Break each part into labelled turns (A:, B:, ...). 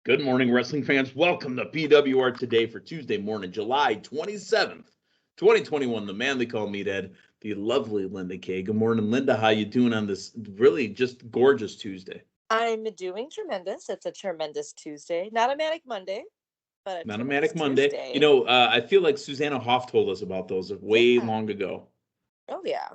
A: Good morning, wrestling fans. Welcome to PWR Today for Tuesday morning, July 27th, 2021. The man they call Meathead, the lovely Linda Kay. Good morning, Linda. How you doing on this really just gorgeous Tuesday?
B: I'm doing tremendous. It's a tremendous Tuesday. Not a manic Monday, but a
A: Not a
B: tremendous
A: manic Monday.
B: Tuesday.
A: I feel like Susanna Hoff told us about those way
B: Yeah.
A: long ago.
B: Oh, yeah.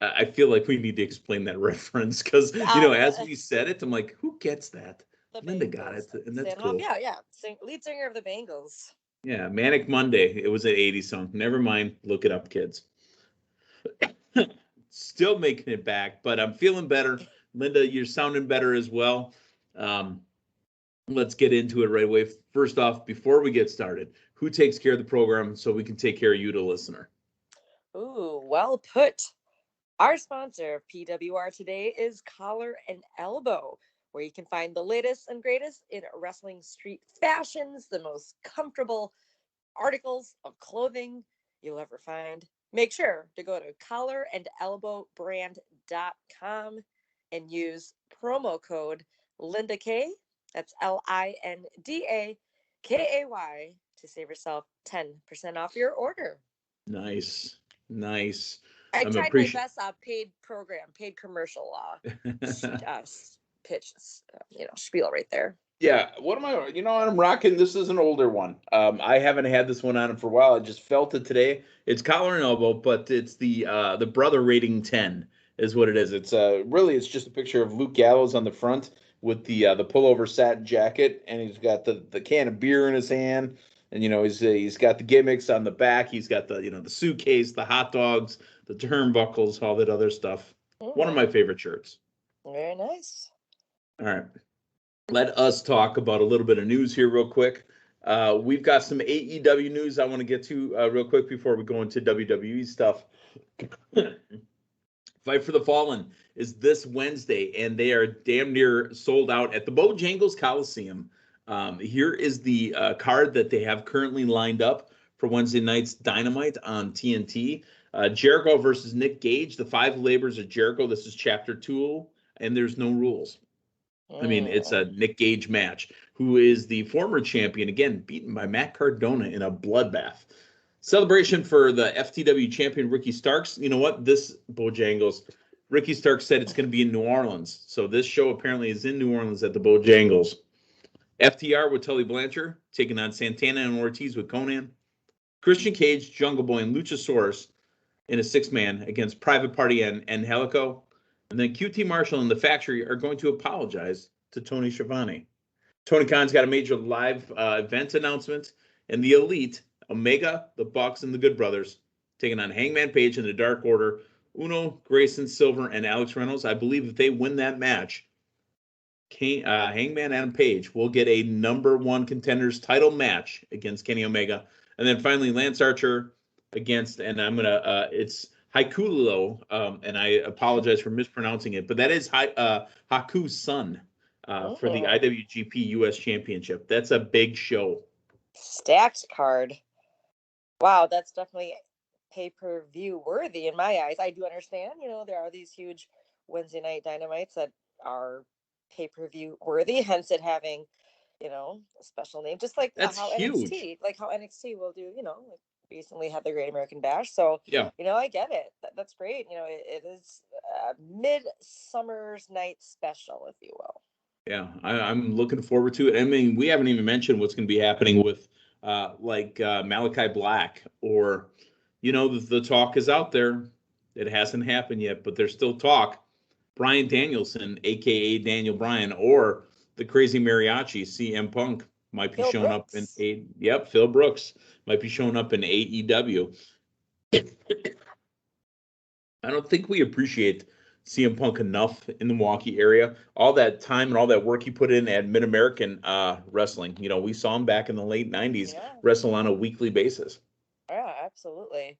A: I feel like we need to explain that reference because, as we said it, I'm like, who gets that?
B: The
A: Linda
B: Bengals.
A: got it, and that's
B: Susanna Hoff.
A: cool.
B: Yeah. Lead singer of the Bengals.
A: Yeah, Manic Monday. It was an 80s song. Never mind. Look it up, kids. Still making it back, but I'm feeling better. Linda, you're sounding better as well. Um, let's get into it right away. First off, before we get started, who takes care of the program so we can take care of you, the listener?
B: Ooh, well put. Our sponsor of PWR Today is Collar and Elbow, where you can find the latest and greatest in wrestling street fashions, the most comfortable articles of clothing you'll ever find. Make sure to go to collarandelbowbrand.com and use promo code Linda K. That's LINDAKAY to save yourself 10% off your order.
A: Nice.
B: I tried my best paid commercial pitch, spiel right there.
A: Yeah, what am I? You know what I'm rocking? This is an older one. I haven't had this one on for a while. I just felt it today. It's collar and elbow, but it's the brother rating 10 is what it is. It's it's just a picture of Luke Gallows on the front with the pullover satin jacket, and he's got the can of beer in his hand, and he's got the gimmicks on the back. He's got the suitcase, the hot dogs, the turnbuckles, all that other stuff.
B: Mm-hmm.
A: One of my favorite shirts.
B: Very nice.
A: All right. Let us talk about a little bit of news here real quick. We've got some AEW news I want to get to real quick before we go into WWE stuff. Fight for the Fallen is this Wednesday, and they are damn near sold out at the Bojangles Coliseum. Here is the card that they have currently lined up for Wednesday night's Dynamite on TNT. Jericho versus Nick Gage, the Five Labors of Jericho. This is Chapter 2, and there's no rules. I mean, it's a Nick Gage match, who is the former champion, again, beaten by Matt Cardona in a bloodbath. Celebration for the FTW champion, Ricky Starks. You know what? This Bojangles, Ricky Starks said it's going to be in New Orleans. So this show apparently is in New Orleans at the Bojangles. FTR with Tully Blanchard, taking on Santana and Ortiz with Conan. Christian Cage, Jungle Boy, and Luchasaurus in a six-man against Private Party and Helico. And then QT Marshall and the Factory are going to apologize to Tony Schiavone. Tony Khan's got a major live event announcement, and the Elite, Omega, the Bucks, and the Good Brothers, taking on Hangman Page and the Dark Order, Uno, Grayson, Silver, and Alex Reynolds. I believe if they win that match, Hangman and Page will get a number one contenders title match against Kenny Omega. And then finally, Lance Archer against, and it's Hakulo, and I apologize for mispronouncing it, but that is Haku's son for the IWGP US Championship. That's a big show.
B: Stacked card. Wow, that's definitely pay-per-view worthy in my eyes. I do understand, there are these huge Wednesday night Dynamites that are pay-per-view worthy, hence it having, a special name, just like
A: that's
B: how
A: huge.
B: NXT will do, recently had the Great American Bash. So,
A: yeah,
B: I get it. That's great. It is a midsummer's night special, if you will.
A: Yeah, I'm looking forward to it. I mean, we haven't even mentioned what's going to be happening with Malachi Black, or, the talk is out there. It hasn't happened yet, but there's still talk. Bryan Danielson, a.k.a. Daniel Bryan, or the Crazy Mariachi, CM Punk, might be showing up in Phil Brooks might be showing up in AEW. I don't think we appreciate CM Punk enough in the Milwaukee area. All that time and all that work he put in at Mid-American Wrestling. We saw him back in the late 90s wrestle on a weekly basis.
B: Yeah, absolutely.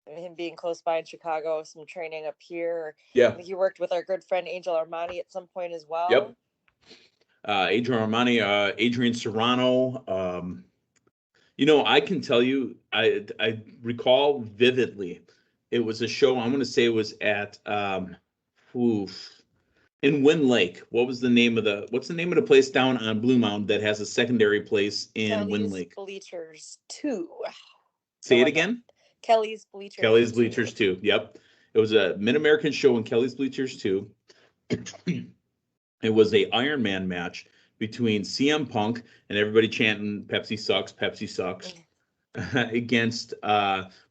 B: And him being close by in Chicago, some training up here.
A: Yeah.
B: I think he worked with our good friend Angel Armani at some point as well.
A: Yep. Adrian Armani, Adrian Serrano. I can tell you, I recall vividly. It was a show, I'm going to say it was at, In Wind Lake, what's the name of the place down on Blue Mound that has a secondary place in Wind
B: Kelly's
A: Lake?
B: Bleachers 2.
A: Say
B: No,
A: it
B: I don't.
A: again.
B: Kelly's Bleachers
A: Kelly's
B: 2.
A: Bleachers 2. Yep. It was a Mid-American show in Kelly's Bleachers 2. It was a Iron Man match between CM Punk and everybody chanting Pepsi sucks, Pepsi sucks against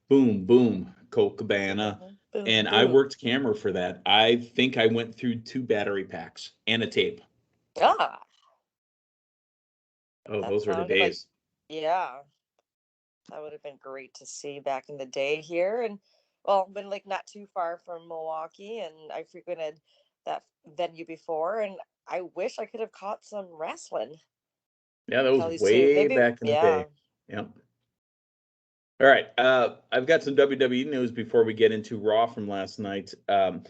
A: Boom Boom Colt Cabana.
B: Boom,
A: And I
B: boom.
A: worked camera for that. I think I went through 2 battery packs and a tape.
B: Ah,
A: Oh,
B: that
A: those were the
B: sounded like,
A: days.
B: yeah, that would have been great to see back in the day here. And, well, been like not too far from Milwaukee, and I frequented that venue before, and I wish I could have caught some wrestling.
A: Yeah, that was
B: Kelly's too.
A: way
B: Maybe,
A: back in the
B: yeah.
A: day. Yep. All right. I've got some WWE news before we get into Raw from last night. The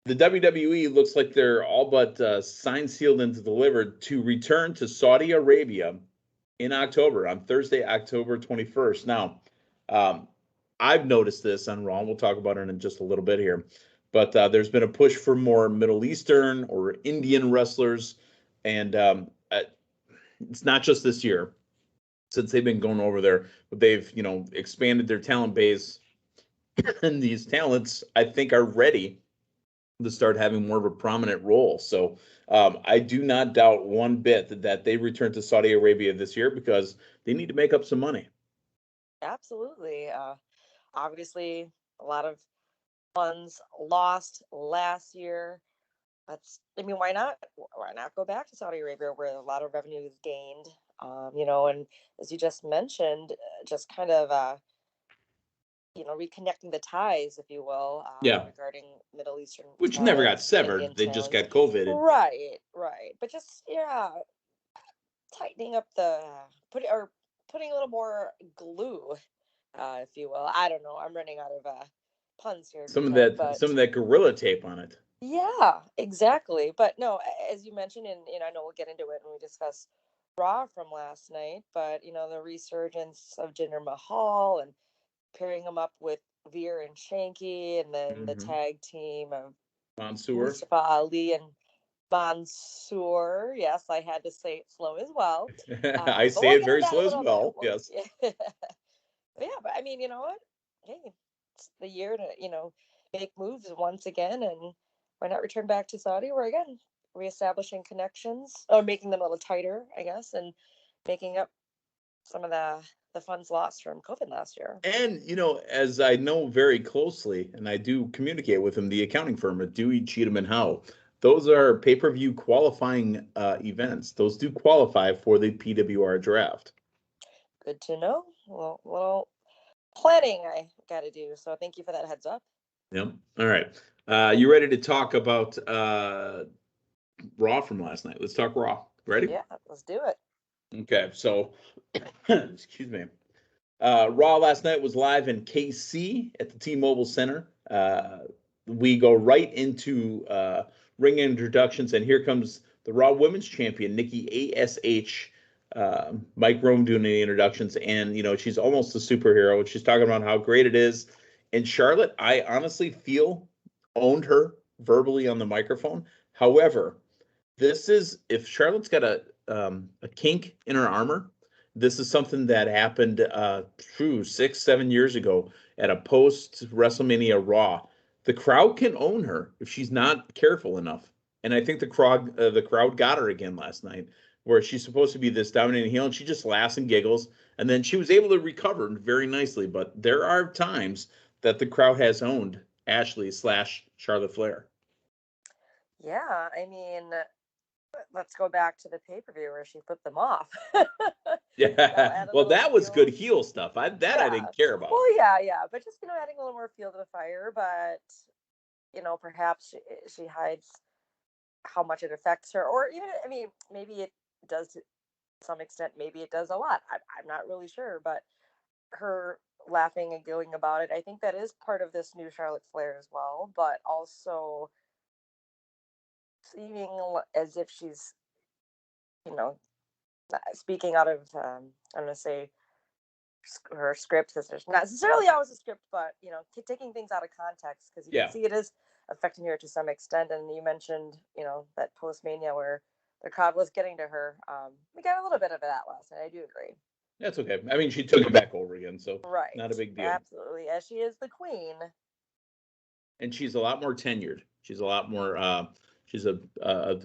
A: WWE looks like they're all but signed, sealed, and delivered to return to Saudi Arabia in October, on Thursday, October 21st. Now, um, I've noticed this on Raw. We'll talk about it in just a little bit here. But there's been a push for more Middle Eastern or Indian wrestlers. And it's not just this year since they've been going over there, but they've, expanded their talent base. And these talents, I think, are ready to start having more of a prominent role. So I do not doubt one bit that they return to Saudi Arabia this year because they need to make up some money.
B: Absolutely. Obviously, a lot of funds lost last year. I mean, why not? Why not go back to Saudi Arabia where a lot of revenue is gained? And as you just mentioned, just kind of, reconnecting the ties, if you will,
A: Yeah,
B: regarding Middle Eastern
A: which never got
B: talent,
A: severed.
B: Indian
A: They just
B: talent.
A: got COVID.
B: Right, right. But just, yeah, tightening up putting a little more glue, if you will. I don't know. I'm running out of puns here,
A: Some of
B: Meathead,
A: that,
B: but
A: some of that gorilla tape on it.
B: yeah, exactly. But no, as you mentioned, and I know we'll get into it when we discuss Raw from last night, but the resurgence of Jinder Mahal and pairing him up with Veer and Shanky, and then the
A: Mm-hmm.
B: tag team of
A: Mansoor.
B: Mustafa Ali and Mansoor. Yes, I had to say it slow as well.
A: I
B: But
A: say
B: we'll
A: it
B: get into
A: very
B: that a
A: slow as
B: little bit.
A: well. Yes.
B: Yeah. But I mean, you know what? Hey, it's the year to, make moves once again, and why not return back to Saudi, where again, reestablishing connections or making them a little tighter, I guess, and making up some of the funds lost from COVID last year.
A: And, as I know very closely, and I do communicate with him, the accounting firm at Dewey, Cheatham, and Howe, those are pay-per-view qualifying events. Those do qualify for the PWR draft.
B: Good to know. Well, little planning I got to do. So thank you for that heads up.
A: Yep. All right. You ready to talk about Raw from last night? Let's talk Raw. Ready?
B: Yeah, let's do it.
A: Okay. So, excuse me. Raw last night was live in KC at the T-Mobile Center. We go right into ring introductions, and here comes the Raw Women's Champion, Nikki ASH. Mike Rome doing the introductions, and she's almost a superhero. She's talking about how great it is. And Charlotte, I honestly feel owned her verbally on the microphone. However, this is if Charlotte's got a kink in her armor. This is something that happened 6-7 years ago at a post WrestleMania Raw. The crowd can own her if she's not careful enough, and I think the crowd got her again last night, where she's supposed to be this dominating heel, and she just laughs and giggles, and then she was able to recover very nicely. But there are times that the crowd has owned Ashley/Charlotte Flair.
B: Yeah, I mean, let's go back to the pay-per-view where she flipped them off.
A: Yeah.
B: Add a
A: Well,
B: little
A: that was good
B: feel.
A: heel stuff. I
B: Yeah.
A: didn't care about.
B: Well, yeah, but just adding a little more fuel to the fire. But perhaps she hides how much it affects her, or even, I mean, maybe it does to some extent. Maybe it does a lot. I'm not really sure, but her laughing and giggling about it, I think that is part of this new Charlotte Flair as well. But also seeming as if she's, you know, speaking out of, I'm going to say her script, because there's not necessarily always a script, but taking things out of context, because you can
A: Yeah.
B: see it is affecting her to some extent. And you mentioned, that post-Mania where the crowd was getting to her. We got a little bit of that last night. I do agree.
A: That's okay. I mean, she took it back over again, so
B: Right.
A: not a big deal.
B: Absolutely. As she is the queen.
A: And she's a lot more tenured. She's a lot more, she's a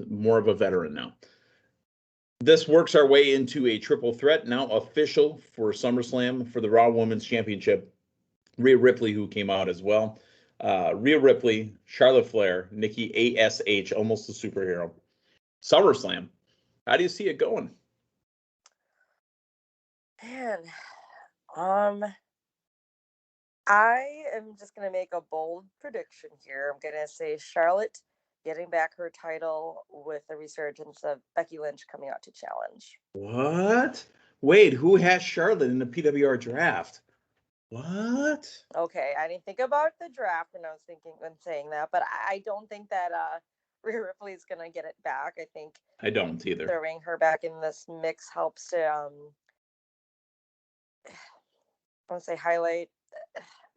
A: more of a veteran now. This works our way into a triple threat, now official for SummerSlam for the Raw Women's Championship. Rhea Ripley, who came out as well. Rhea Ripley, Charlotte Flair, Nikki ASH, almost a superhero. SummerSlam. How do you see it going?
B: Man, I am just going to make a bold prediction here. I'm going to say Charlotte getting back her title with the resurgence of Becky Lynch coming out to challenge.
A: What? Wait, who has Charlotte in the PWR draft? What?
B: Okay, I didn't think about the draft when saying that, but I don't think that Rhea Ripley is going to get it back. I think
A: I don't either.
B: Throwing her back in this mix helps to, I want to say highlight.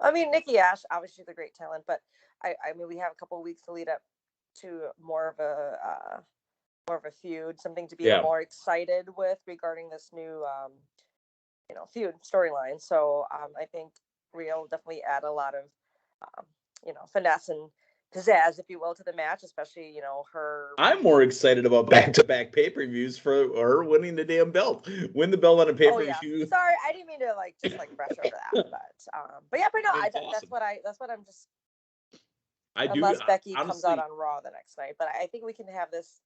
B: I mean, Nikki ASH, obviously she's a great talent, but I mean, we have a couple of weeks to lead up to more of a feud, something to be more excited with regarding this new, feud storyline. So I think Rhea will definitely add a lot of, finesse and pizzazz, if you will, to the match, especially, her.
A: I'm more excited about back-to-back pay-per-views for her winning the damn belt. Win the belt on a pay-per-view.
B: Oh, yeah. Sorry, I didn't mean to just brush over that, but yeah, but no,
A: awesome.
B: that's what I'm just.
A: I do.
B: Unless Becky
A: honestly,
B: comes out on Raw the next night, but I think we can have this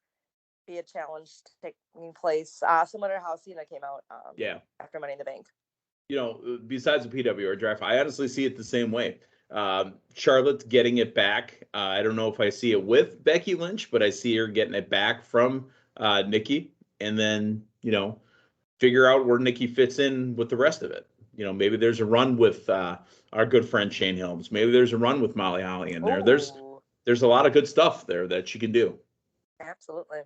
B: be a challenge taking place, similar to how Cena came out. After Money in the Bank.
A: Besides the PWR draft, I honestly see it the same way. Charlotte getting it back. I don't know if I see it with Becky Lynch, but I see her getting it back from Nikki, and then figure out where Nikki fits in with the rest of it. Maybe there's a run with our good friend Shane Helms. Maybe there's a run with Molly Holly in there.
B: Ooh.
A: There's a lot of good stuff there that she can do.
B: Absolutely.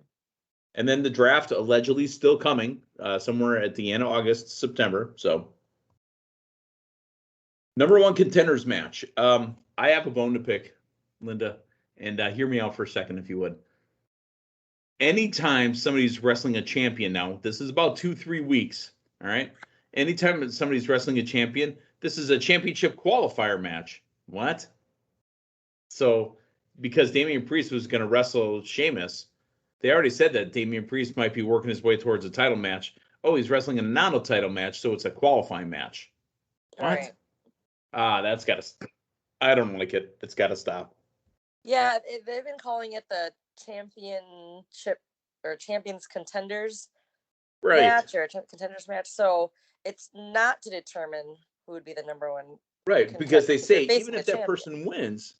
A: And then the draft allegedly still coming somewhere at the end of August, September. So. Number one contenders match. I have a bone to pick, Linda, and hear me out for a second, if you would. Anytime somebody's wrestling a champion now, this is about 2-3 weeks, all right? Anytime somebody's wrestling a champion, this is a championship qualifier match. What? So, because Damian Priest was going to wrestle Sheamus, they already said that Damian Priest might be working his way towards a title match. Oh, he's wrestling a non-title match, so it's a qualifying match. What?
B: Right.
A: That's got to. I don't like it. It's got to stop.
B: Yeah, they've been calling it the championship or champions contenders match or contenders match. So it's not to determine who would be the number one.
A: Right, because they say even if that person wins,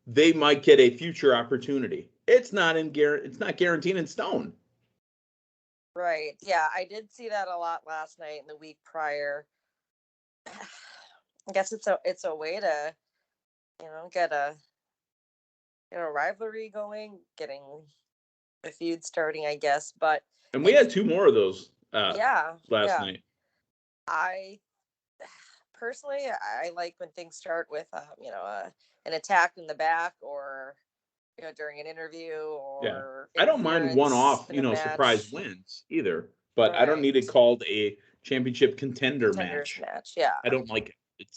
A: they might get a future opportunity. It's not guaranteed in stone.
B: Right. Yeah, I did see that a lot last night and the week prior. I guess it's a way to, get a rivalry going, getting a feud starting, I guess.
A: And we had 2 more of those. Last night.
B: I personally, I like when things start with, an attack in the back or, during an interview or.
A: I don't mind one-off, surprise wins either, but I don't need it called a championship contenders match.
B: Yeah,
A: I don't like it.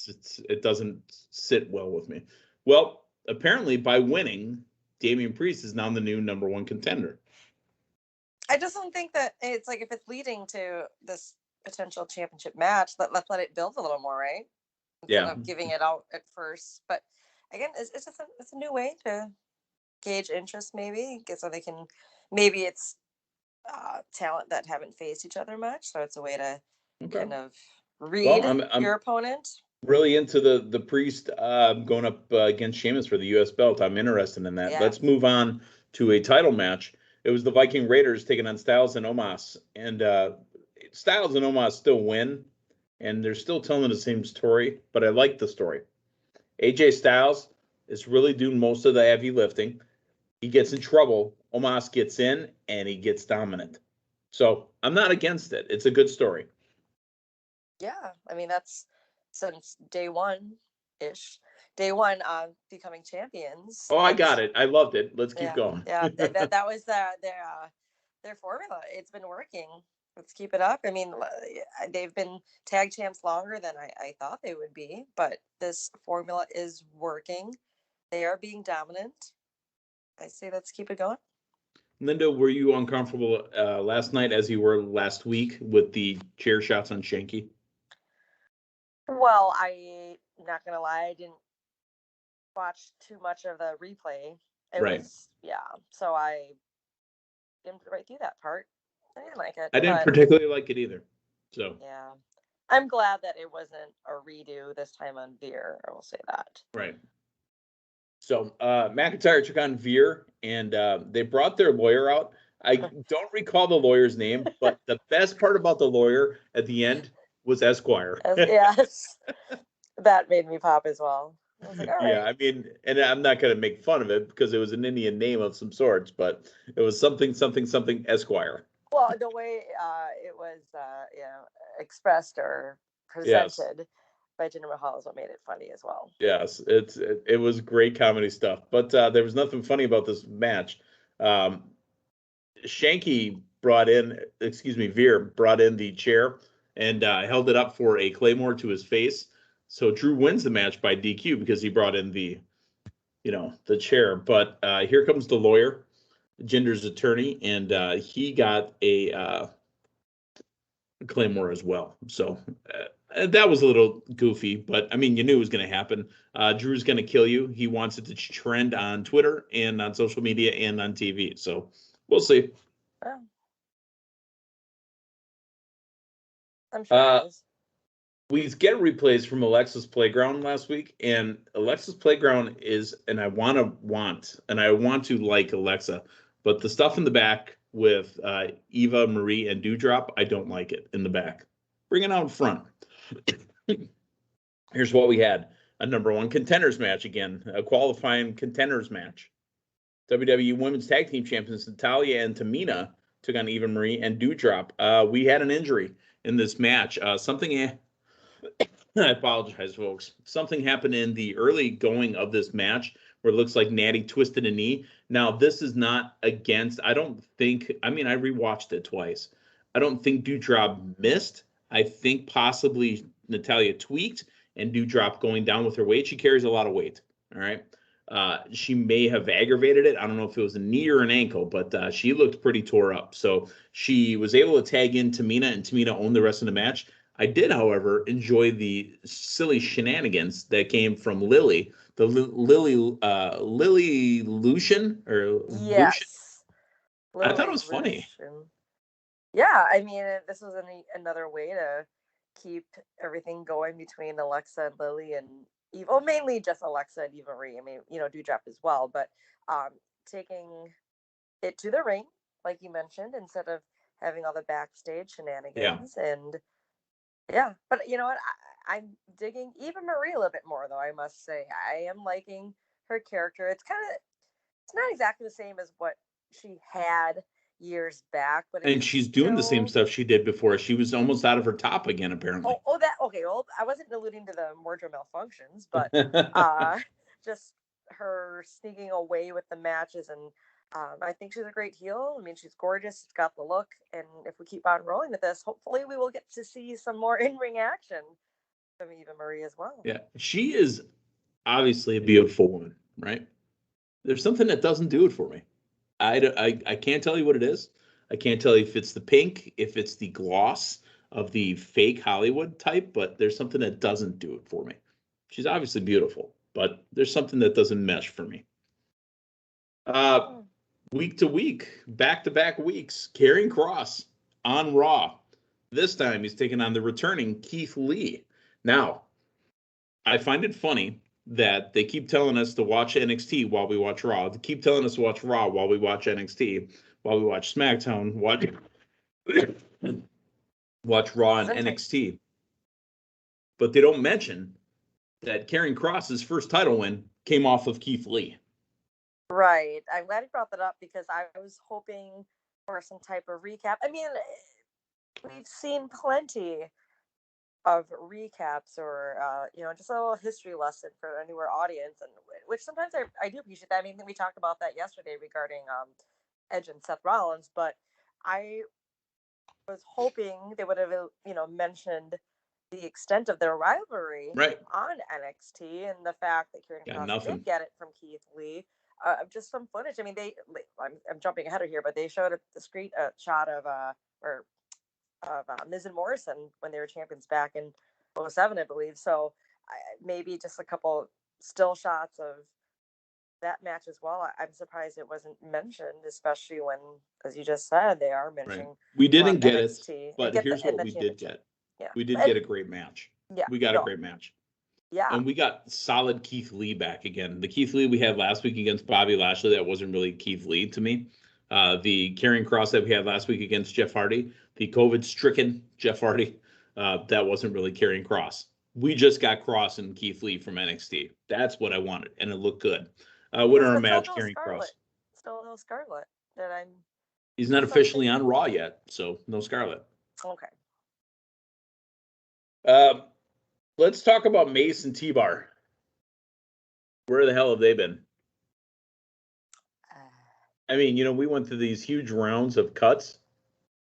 A: It doesn't sit well with me. Well, apparently by winning, Damian Priest is now the new number one contender.
B: I just don't think that it's like if it's leading to this potential championship match, let's let it build a little more, right? Instead of giving it out at first. But again, it's a new way to gauge interest, maybe, so they can. Maybe it's talent that haven't faced each other much, so it's a way to kind of read your opponent.
A: Really into the Priest going up against Sheamus for the U.S. belt. I'm interested in that. Yeah. Let's move on to a title match. It was the Viking Raiders taking on Styles and Omos, and Styles and Omos still win, and they're still telling the same story, but I like the story. AJ Styles is really doing most of the heavy lifting. He gets in trouble. Omos gets in, and he gets dominant. So I'm not against it. It's a good story.
B: Yeah, I mean, that's since day one-ish. day one becoming champions.
A: Oh, I got it. I loved it. Let's keep going.
B: Yeah, that was their formula. It's been working. Let's keep it up. I mean, they've been tag champs longer than I thought they would be, but this formula is working. They are being dominant. I say let's keep it going.
A: Linda, were you uncomfortable last night as you were last week with the chair shots on Shanky?
B: Well, I'm not gonna lie, I didn't watch too much of the replay. It
A: Right.
B: was so I skimmed right through that part. I didn't like it.
A: I didn't particularly like it either. So
B: yeah, I'm glad that it wasn't a redo this time on Veer. I will say that.
A: right. So McIntyre took on Veer, and they brought their lawyer out. I don't recall the lawyer's name, but the best part about the lawyer at the end was Esquire.
B: Yes, that made me pop as well. I was like, all right.
A: Yeah, I mean, and I'm not going to make fun of it because it was an Indian name of some sorts, but it was something Esquire.
B: Well, the way it was, expressed or presented by Jinder Mahal is what made it funny as well.
A: Yes, it was great comedy stuff, but there was nothing funny about this match. Veer brought in the chair and held it up for a Claymore to his face. So Drew wins the match by DQ because he brought in the chair. But here comes the lawyer, Jinder's attorney, and he got a Claymore as well. So that was a little goofy, but I mean, you knew it was going to happen. Drew's going to kill you. He wants it to trend on Twitter and on social media and on TV. So we'll see.
B: Yeah. I'm sure it is.
A: We get replays from Alexa's Playground last week, and Alexa's Playground is, and I want to like Alexa, but the stuff in the back with Eva Marie and Doudrop, I don't like it in the back. Bring it out in front. Here's what we had: a number one contenders match again, a qualifying contenders match. WWE Women's Tag Team Champions Natalya and Tamina took on Eva Marie and Doudrop. We had an injury in this match. I apologize, folks. Something happened in the early going of this match where it looks like Natty twisted a knee. Now, this is not against, I rewatched it twice. I don't think Doudrop missed. I think possibly Natalya tweaked and Doudrop going down with her weight. She carries a lot of weight. All right. She may have aggravated it. I don't know if it was a knee or an ankle, but she looked pretty tore up. So she was able to tag in Tamina, and Tamina owned the rest of the match. I did, however, enjoy the silly shenanigans that came from Lily, the Lily Lucian or
B: yes.
A: Lucian. I thought it was funny.
B: Yeah, I mean, this was another way to keep everything going between Alexa and Lily and Eva. Well, mainly just Alexa and Eva Marie. I mean, Doudrop as well, but taking it to the ring, like you mentioned, instead of having all the backstage shenanigans. And yeah, but you know what? I'm digging Eva Marie a little bit more, though, I must say. I am liking her character. It's not exactly the same as what she had years back, but
A: and she's doing the same stuff she did before. She was almost out of her top again, apparently.
B: Well, I wasn't alluding to the wardrobe malfunctions, but just her sneaking away with the matches, and I think she's a great heel. I mean, she's gorgeous, she's got the look, and if we keep on rolling with this, hopefully we will get to see some more in-ring action from Eva Marie as well.
A: Yeah, she is obviously a beautiful woman, right? There's something that doesn't do it for me. I can't tell you what it is. I can't tell you if it's the pink, if it's the gloss of the fake Hollywood type, but there's something that doesn't do it for me. She's obviously beautiful, but there's something that doesn't mesh for me. Week to week, back-to-back weeks, Karrion Kross on Raw. This time he's taking on the returning Keith Lee. Now, I find it funny that they keep telling us to watch NXT while we watch Raw. They keep telling us to watch Raw while we watch NXT, while we watch SmackDown, watch Raw and NXT. But they don't mention that Karrion Kross's first title win came off of Keith Lee.
B: Right. I'm glad you brought that up because I was hoping for some type of recap. I mean, we've seen plenty of recaps or just a little history lesson for a newer audience, and which sometimes I do appreciate that. I mean, we talked about that yesterday regarding Edge and Seth Rollins, but I was hoping they would have mentioned the extent of their rivalry
A: Right.
B: on NXT and the fact that Kieran
A: Got
B: Cross
A: nothing.
B: did get it from Keith Lee. Just some footage. I mean, I'm jumping ahead of here, but they showed the screen shot of Miz and Morrison when they were champions back in '07, I believe. So maybe just a couple still shots of that match as well. I'm surprised it wasn't mentioned, especially when, as you just said, they are mentioning
A: Right. We
B: a lot
A: didn't
B: of
A: get it,
B: NXT
A: but here's what we did get.
B: Yeah,
A: We did get a great match.
B: Yeah,
A: We got a great match.
B: Yeah,
A: and we got solid Keith Lee back again. The Keith Lee we had last week against Bobby Lashley, that wasn't really Keith Lee to me. The Karrion Kross that we had last week against Jeff Hardy, the COVID-stricken Jeff Hardy, that wasn't really Karrion Kross. We just got Kross and Keith Lee from NXT. That's what I wanted, and it looked good. Winner our match, Karrion Kross.
B: Still no Scarlett.
A: He's not officially on Raw yet, so no Scarlett.
B: Okay.
A: Let's talk about Mace and T-Bar. Where the hell have they been? I mean, we went through these huge rounds of cuts.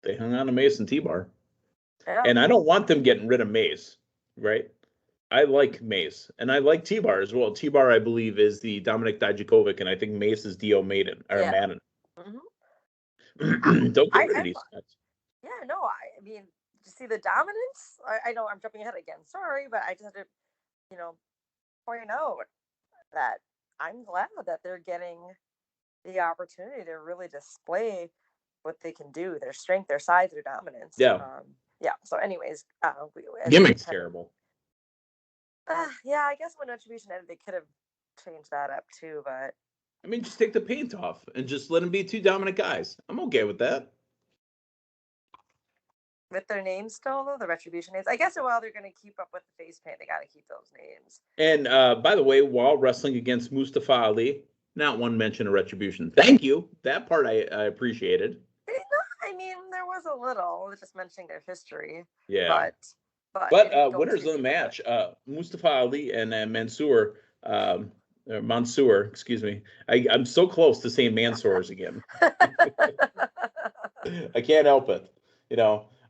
A: They hung on to Mace and T-Bar.
B: Yeah.
A: And I don't want them getting rid of Mace, right? I like Mace, and I like T-Bar as well. T-Bar, I believe, is the Dominik Dijakovic, and I think Mace is Dio Madden.
B: Mm-hmm.
A: Don't get rid of these cuts.
B: Yeah, no, I mean, you see the dominance? I know I'm jumping ahead again. Sorry, but I just had to, point out that I'm glad that they're getting the opportunity to really display what they can do, their strength, their size, their dominance.
A: Yeah.
B: So anyways,
A: gimmick's terrible.
B: Yeah, I guess when Retribution ended, they could have changed that up too, but
A: I mean, just take the paint off and just let them be two dominant guys. I'm okay with that.
B: With their names still, though, the Retribution names. I guess while they're going to keep up with the face paint, they got to keep those names.
A: And by the way, while wrestling against Mustafa Ali, not one mention of Retribution. Thank you. That part I appreciated.
B: I mean, there was a little, just mentioning their history.
A: Yeah.
B: But
A: winners of the match, Mustafa Ali and Mansoor, excuse me. I'm so close to saying Mansoors again. I can't help it.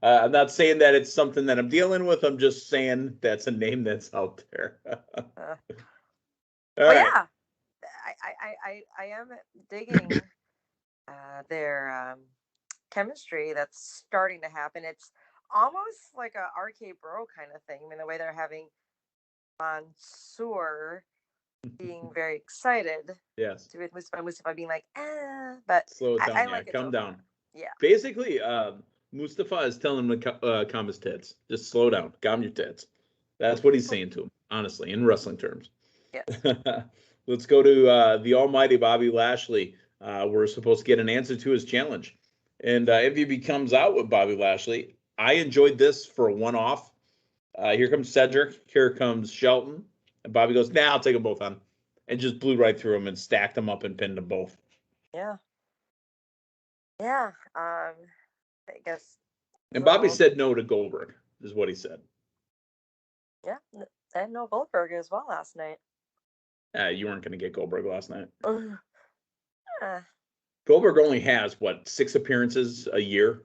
A: I'm not saying that it's something that I'm dealing with. I'm just saying that's a name that's out there. All right.
B: Yeah, I am digging their chemistry that's starting to happen. It's almost like a RK Bro kind of thing. I mean, the way they're having Mansoor being very excited.
A: Yes.
B: To with Mustafa being like, but
A: slow it down.
B: I like it.
A: Calm down.
B: Yeah.
A: Basically, Mustafa is telling him to calm his tits. Just slow down. Calm your tits. That's what he's saying to him, honestly, in wrestling terms.
B: Yes.
A: Let's go to the almighty Bobby Lashley. We're supposed to get an answer to his challenge. And if he comes out with Bobby Lashley, I enjoyed this for a one-off. Here comes Cedric. Here comes Shelton. And Bobby goes, I'll take them both on. And just blew right through them and stacked them up and pinned them both.
B: Yeah. Yeah. I guess.
A: And Bobby said no to Goldberg, is what he said.
B: Yeah. And no Goldberg as well last night.
A: You weren't going to get Goldberg last night. Goldberg only has, 6 appearances a year?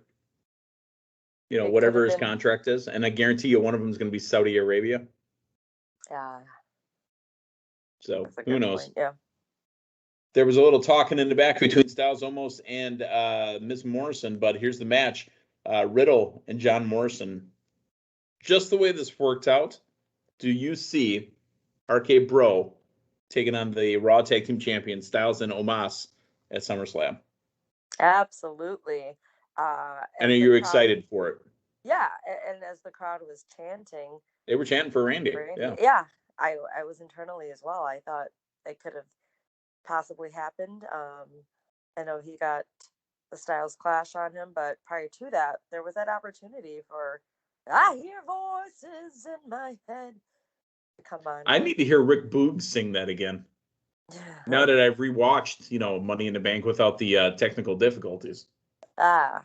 A: Whatever his contract is. And I guarantee you one of them is going to be Saudi Arabia.
B: Yeah.
A: So, who knows?
B: Point. Yeah.
A: There was a little talking in the back between Styles Omos and Miz Morrison, but here's the match. Riddle and John Morrison. Just the way this worked out, do you see RK Bro taking on the Raw Tag Team Champions, Styles and Omos, at SummerSlam?
B: Absolutely.
A: And are you excited for it?
B: Yeah, and as the crowd was chanting,
A: they were chanting for Randy.
B: Yeah, I was internally as well. I thought it could have possibly happened. I know he got the Styles Clash on him, but prior to that, there was that opportunity for I hear voices in my head. Come on.
A: I need to hear Rick Boogs sing that again. Now that I've rewatched, Money in the Bank without the technical difficulties.
B: Yeah.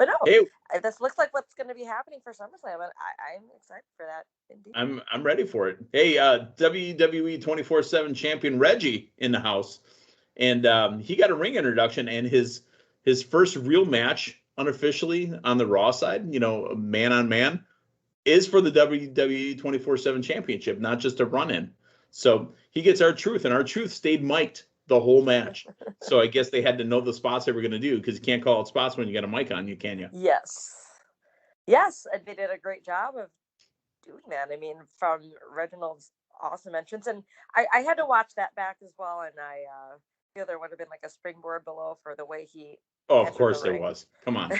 B: But no,
A: Hey,
B: this looks like what's going to be happening for SummerSlam, and I'm excited for that indeed.
A: I'm ready for it. Hey, WWE 24/7 champion Reggie in the house, and he got a ring introduction, and his first real match unofficially on the Raw side, man on man, is for the WWE 24/7 championship, not just a run in. So he gets R-Truth, and R-Truth stayed mic'd the whole match. So I guess they had to know the spots they were going to do, because you can't call it spots when you got a mic on you, can you?
B: Yes, and they did a great job of doing that. I mean, from Reginald's awesome entrance, and I had to watch that back as well, and I feel there would have been like a springboard below for the way he
A: Oh, of
B: entered
A: course
B: the
A: there
B: ring.
A: was. Come on.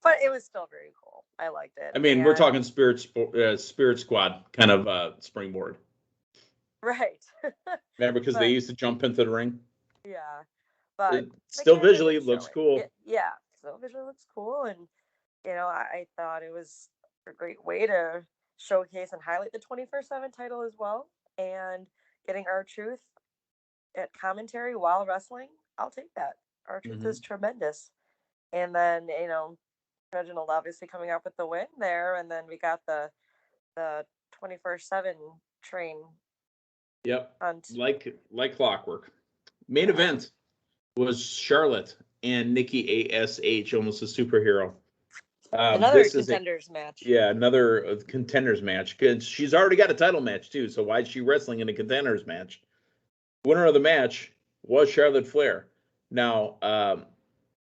B: But it was still very cool. I liked it.
A: I mean,
B: and
A: we're talking Spirit Squad kind of springboard.
B: right.
A: Remember, because they used to jump into the ring?
B: Yeah. But
A: still visually looks cool.
B: Yeah, still visually looks cool. And, I thought it was a great way to showcase and highlight the 24/7 title as well. And getting R-Truth at commentary while wrestling, I'll take that. R-Truth is tremendous. And then, Reginald obviously coming up with the win there. And then we got the 24/7 train.
A: Yep. Like clockwork. Main event was Charlotte and Nikki ASH, almost a superhero.
B: Another contenders match.
A: Yeah, another contenders match. Because she's already got a title match too. So why is she wrestling in a contenders match? Winner of the match was Charlotte Flair. Now,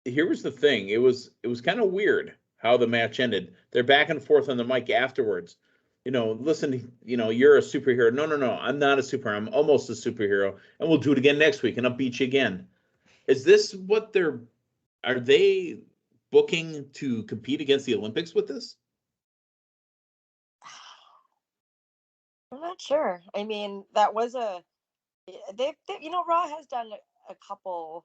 A: here was the thing. It was kind of weird how the match ended. They're back and forth on the mic afterwards. Listen, you're a superhero. No, I'm not a superhero. I'm almost a superhero. And we'll do it again next week, and I'll beat you again. Is this what are they booking to compete against the Olympics with this?
B: I'm not sure. I mean, that was they Raw has done a couple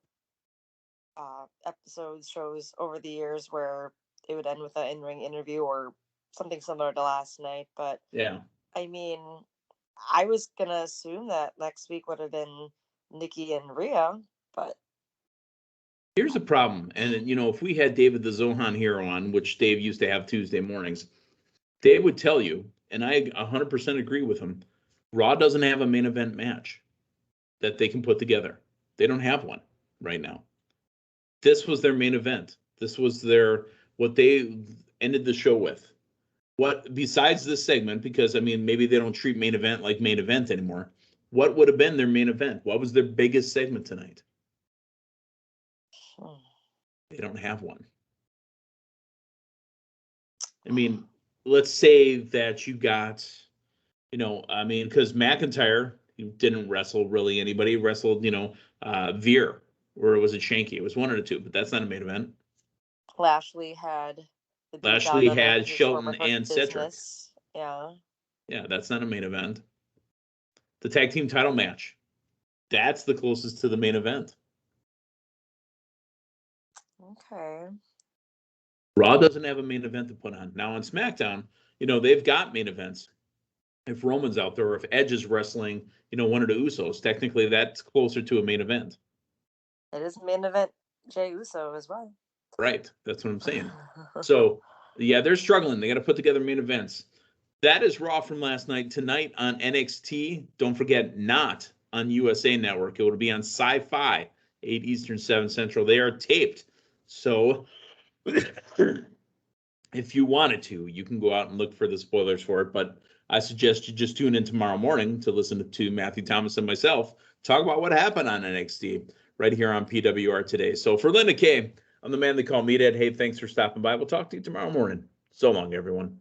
B: episodes, shows over the years where it would end with an in-ring interview or something similar to last night. But
A: yeah,
B: I mean, I was gonna assume that next week would have been Nikki and Rhea, but
A: here's the problem. And if we had David the Zohan Hero on, which Dave used to have Tuesday mornings, Dave would tell you, and I 100% agree with him, Raw doesn't have a main event match that they can put together. They don't have one right now. This was their main event. This was what they ended the show with. What, besides this segment, because maybe they don't treat main event like main event anymore, what would have been their main event? What was their biggest segment tonight? They don't have one. Let's say that you got, because McIntyre didn't wrestle really anybody. He wrestled, Veer, or was it Shanky? It was one of the two, but that's not a main event.
B: Lashley had
A: Shelton and Cedric.
B: Yeah.
A: Yeah, that's not a main event. The tag team title match. That's the closest to the main event.
B: Okay.
A: Raw doesn't have a main event to put on. Now on SmackDown, they've got main events. If Roman's out there, or if Edge is wrestling, one of the Usos, technically that's closer to a main event.
B: It is main event Jey Uso as well.
A: Right. That's what I'm saying. So, yeah, they're struggling. They got to put together main events. That is Raw from last night. Tonight on NXT, don't forget, not on USA Network. It will be on Sci-Fi, 8 Eastern, 7 Central. They are taped. So, if you wanted to, you can go out and look for the spoilers for it. But I suggest you just tune in tomorrow morning to listen to Matthew Thomas and myself talk about what happened on NXT right here on PWR Today. So for Linda Kay, I'm the man they call Meathead. Hey, thanks for stopping by. We'll talk to you tomorrow morning. So long, everyone.